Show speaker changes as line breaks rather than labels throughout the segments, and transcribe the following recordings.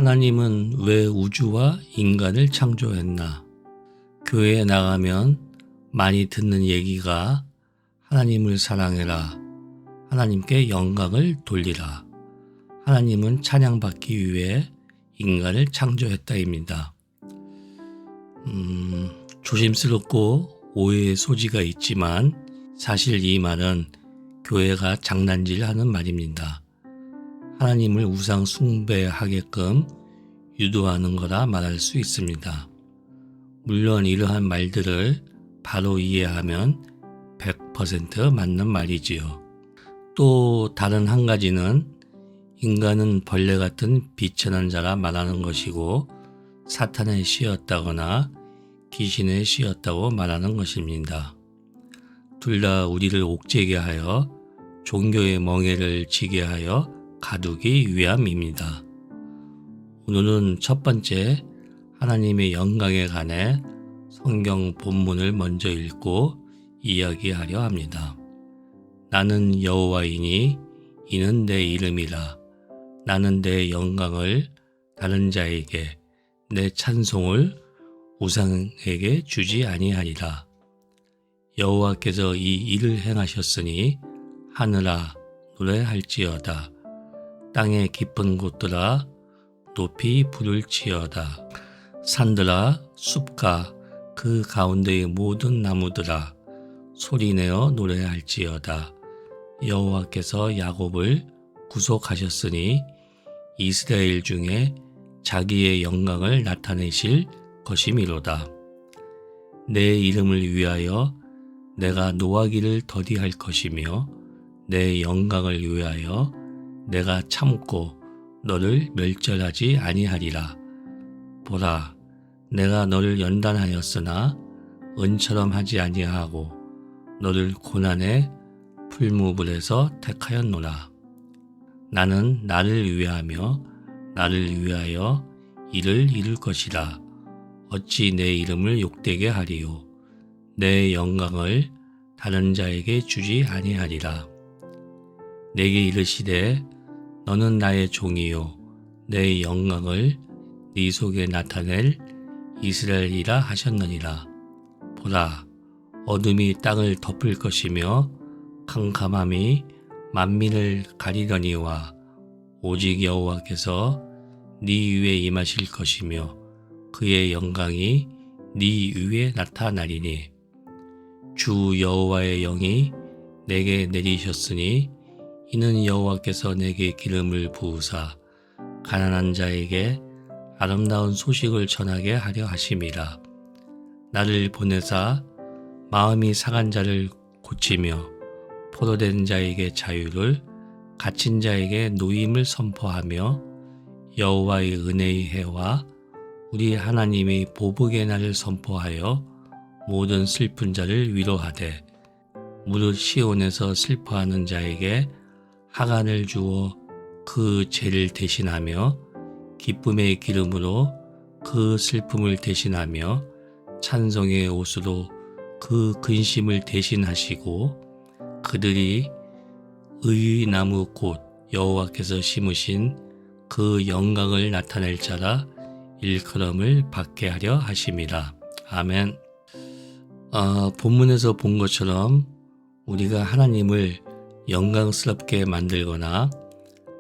하나님은 왜 우주와 인간을 창조했나? 교회에 나가면 많이 듣는 얘기가 하나님을 사랑해라, 하나님께 영광을 돌리라, 하나님은 찬양받기 위해 인간을 창조했다입니다. 조심스럽고 오해의 소지가 있지만 사실 이 말은 교회가 장난질하는 말입니다. 하나님을 우상 숭배하게끔 유도하는 거라 말할 수 있습니다. 물론 이러한 말들을 바로 이해하면 100% 맞는 말이지요. 또 다른 한 가지는 인간은 벌레 같은 비천한 자라 말하는 것이고 사탄에 씌었다거나 귀신에 씌었다고 말하는 것입니다. 둘 다 우리를 옥죄게 하여 종교의 멍에를 지게 하여 가두기 위함입니다. 오늘은 첫 번째 하나님의 영광에 관해 성경 본문을 먼저 읽고 이야기하려 합니다. 나는 여호와이니 이는 내 이름이라. 나는 내 영광을 다른 자에게 내 찬송을 우상에게 주지 아니하리라. 여호와께서 이 일을 행하셨으니 하늘아 노래할지어다. 땅의 깊은 곳들아 높이 부를지어다. 산들아 숲과 그 가운데의 모든 나무들아 소리내어 노래할지어다. 여호와께서 야곱을 구속하셨으니 이스라엘 중에 자기의 영광을 나타내실 것이미로다. 내 이름을 위하여 내가 노하기를 더디할 것이며 내 영광을 위하여 내가 참고 너를 멸절하지 아니하리라. 보라, 내가 너를 연단하였으나 은처럼 하지 아니하고 너를 고난의 풀무불에서 택하였노라. 나는 나를 위하며 나를 위하여 이를 이룰 것이라. 어찌 내 이름을 욕되게 하리요. 내 영광을 다른 자에게 주지 아니하리라. 내게 이르시되 너는 나의 종이요 내 영광을 네 속에 나타낼 이스라엘이라 하셨느니라. 보라, 어둠이 땅을 덮을 것이며 캄캄함이 만민을 가리려니와 오직 여호와께서 네 위에 임하실 것이며 그의 영광이 네 위에 나타나리니 주 여호와의 영이 내게 내리셨으니 이는 여호와께서 내게 기름을 부으사 가난한 자에게 아름다운 소식을 전하게 하려 하심이라. 나를 보내사 마음이 상한 자를 고치며 포로된 자에게 자유를, 갇힌 자에게 노임을 선포하며 여호와의 은혜의 해와 우리 하나님의 보복의 날을 선포하여 모든 슬픈 자를 위로하되 무릇 시온에서 슬퍼하는 자에게 하간을 주어 그 죄를 대신하며 기쁨의 기름으로 그 슬픔을 대신하며 찬송의 옷으로 그 근심을 대신하시고 그들이 의의 나무 곧 여호와께서 심으신 그 영광을 나타낼 자라 일컬음을 받게 하려 하심이라. 아멘. 본문에서 본 것처럼 우리가 하나님을 영광스럽게 만들거나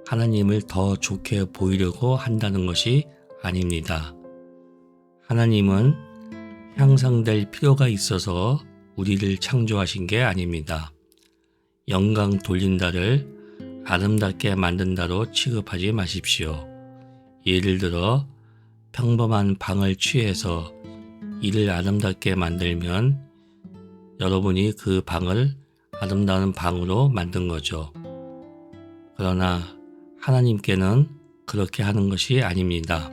하나님을 더 좋게 보이려고 한다는 것이 아닙니다. 하나님은 향상될 필요가 있어서 우리를 창조하신 게 아닙니다. 영광 돌린다를 아름답게 만든다로 취급하지 마십시오. 예를 들어 평범한 방을 취해서 이를 아름답게 만들면 여러분이 그 방을 아름다운 방으로 만든 거죠. 그러나 하나님께는 그렇게 하는 것이 아닙니다.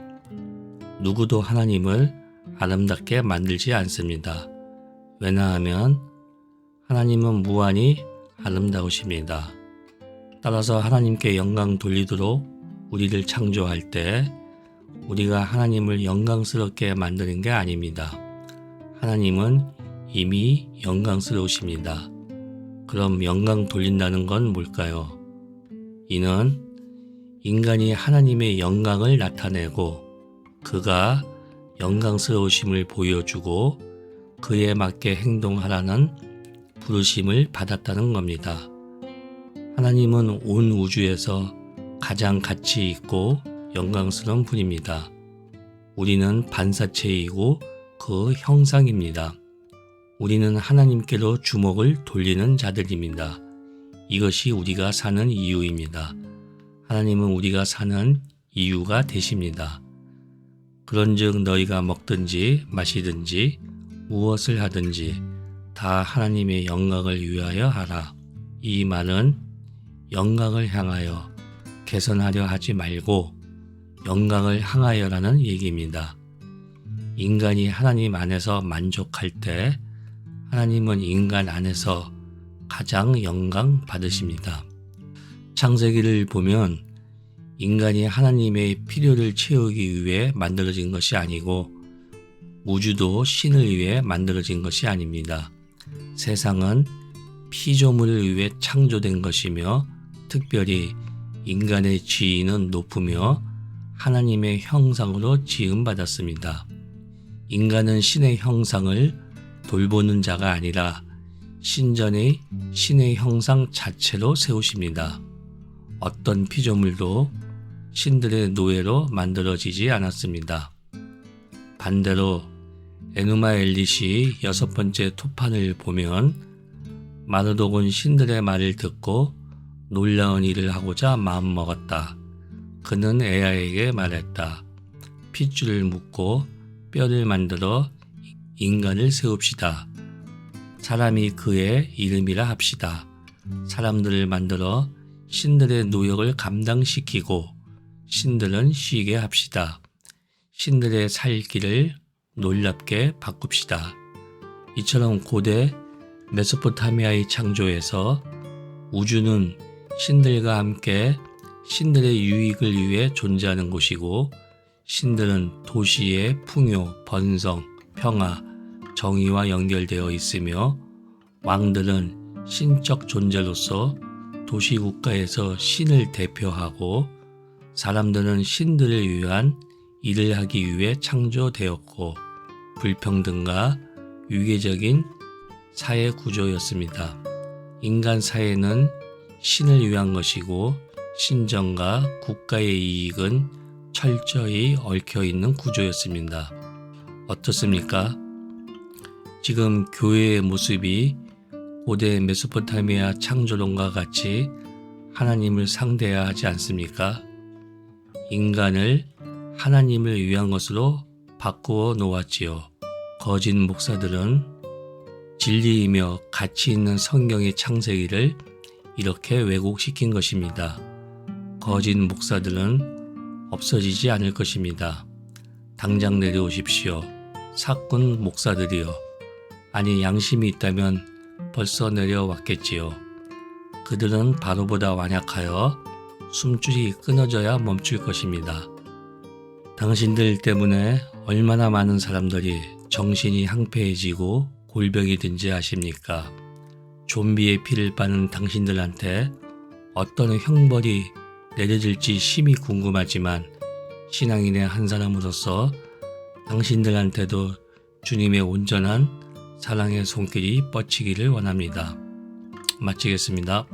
누구도 하나님을 아름답게 만들지 않습니다. 왜냐하면 하나님은 무한히 아름다우십니다. 따라서 하나님께 영광 돌리도록 우리를 창조할 때 우리가 하나님을 영광스럽게 만드는 게 아닙니다. 하나님은 이미 영광스러우십니다. 그럼 영광 돌린다는 건 뭘까요? 이는 인간이 하나님의 영광을 나타내고 그가 영광스러우심을 보여주고 그에 맞게 행동하라는 부르심을 받았다는 겁니다. 하나님은 온 우주에서 가장 가치 있고 영광스러운 분입니다. 우리는 반사체이고 그 형상입니다. 우리는 하나님께로 주목을 돌리는 자들입니다. 이것이 우리가 사는 이유입니다. 하나님은 우리가 사는 이유가 되십니다. 그런즉 너희가 먹든지 마시든지 무엇을 하든지 다 하나님의 영광을 위하여 하라. 이 말은 영광을 향하여 개선하려 하지 말고 영광을 향하여라는 얘기입니다. 인간이 하나님 안에서 만족할 때 하나님은 인간 안에서 가장 영광 받으십니다. 창세기를 보면 인간이 하나님의 필요를 채우기 위해 만들어진 것이 아니고 우주도 신을 위해 만들어진 것이 아닙니다. 세상은 피조물을 위해 창조된 것이며 특별히 인간의 지위는 높으며 하나님의 형상으로 지음받았습니다. 인간은 신의 형상을 돌보는 자가 아니라 신전의 신의 형상 자체로 세우십니다. 어떤 피조물도 신들의 노예로 만들어지지 않았습니다. 반대로 에누마 엘릿이 6번째 토판을 보면 마르독은 신들의 말을 듣고 놀라운 일을 하고자 마음먹었다. 그는 에아에게 말했다. 핏줄을 묶고 뼈를 만들어 인간을 세웁시다. 사람이 그의 이름이라 합시다. 사람들을 만들어 신들의 노역을 감당시키고 신들은 쉬게 합시다. 신들의 살 길을 놀랍게 바꿉시다. 이처럼 고대 메소포타미아의 창조에서 우주는 신들과 함께 신들의 유익을 위해 존재하는 곳이고 신들은 도시의 풍요, 번성, 평화, 정의와 연결되어 있으며 왕들은 신적 존재로서 도시국가에서 신을 대표하고 사람들은 신들을 위한 일을 하기 위해 창조되었고 불평등과 유계적인 사회 구조였습니다. 인간 사회는 신을 위한 것이고 신정과 국가의 이익은 철저히 얽혀있는 구조였습니다. 어떻습니까? 지금 교회의 모습이 고대 메소포타미아 창조론과 같이 하나님을 상대해야 하지 않습니까? 인간을 하나님을 위한 것으로 바꾸어 놓았지요. 거짓 목사들은 진리이며 가치 있는 성경의 창세기를 이렇게 왜곡시킨 것입니다. 거짓 목사들은 없어지지 않을 것입니다. 당장 내려오십시오. 사꾼 목사들이여. 아니 양심이 있다면 벌써 내려왔겠지요. 그들은 바로보다 완약하여 숨줄이 끊어져야 멈출 것입니다. 당신들 때문에 얼마나 많은 사람들이 정신이 항폐해지고 골병이 든지 아십니까? 좀비의 피를 빠는 당신들한테 어떤 형벌이 내려질지 심히 궁금하지만 신앙인의 한 사람으로서 당신들한테도 주님의 온전한 사랑의 손길이 뻗치기를 원합니다. 마치겠습니다.